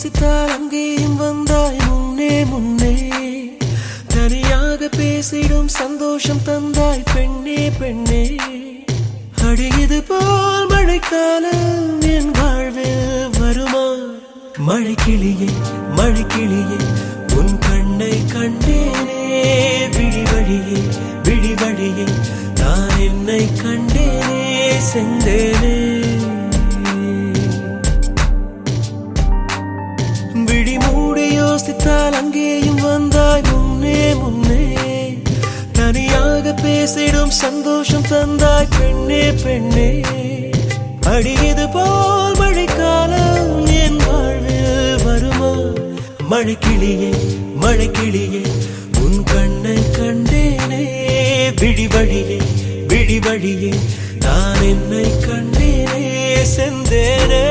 யோசித்தால் அங்கேயும் வந்தாய் முன்னே முன்னே. தனியாக பேசிடும் சந்தோஷம் தந்தாய் பெண்ணே பெண்ணே. அடியது போல் மழைக்காலம் என் வாழ்வில் வருமா? மழைக்கிளியே மழைக்கிளியே உன் கண்ணை கண்டேனே. விழி வழியே விழி வழியே நான் என்னை கண்டேனே செந்தேனே. விழி மூடி யோசித்தால் அங்கேயும் வந்தாய் முன்னே முன்னே. தனியாக பேசிடும் சந்தோஷம் தந்தாய் பெண்ணே பெண்ணே. அடியது போல் மழைக்காலம் என் வாழ்வில் வருமா? மழைக்கிளியே மழைக்கிளியே உன் கண்ணை கண்டேனே. விழி வழியே விழி வழியே நான் என்னை கண்டேனே செந்தேனே.